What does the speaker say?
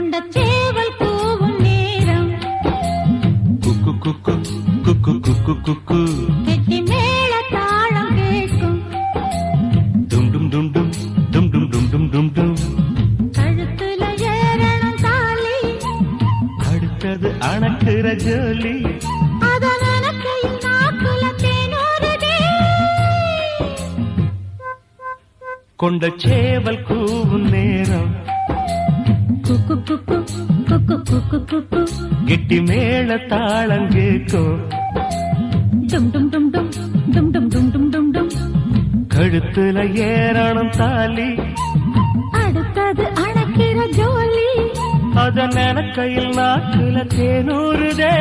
கொண்ட சேவல் கூவும் நேரம் குக்கு குக்கு குக்கு குக்கு குக்கு கெட்டி மேல தாளம் கேட்கும் டும் டும் டும் டும் டும் டும் டும் டும் டும் டும் கழுத்துல ஏறணும் தாலி அடுத்தது அணக்குற ஜோலி அதன் அனக்கையில் நாக்குல தேனூறுதே கொண்ட சேவல் கூவும் நேரம் குக்கு குக்கு குக்கு குக்கு குக்கு கெட்டி மேல தாளம் கேட்கும் டும் டும் டும் டும் டும் டும் டும் டும் டும் டும் கழுத்துல ஏறணும் தாலி அடுத்தது அணக்கிற ஜோலி அதன் கையில் நாக்குல தேனூறுதே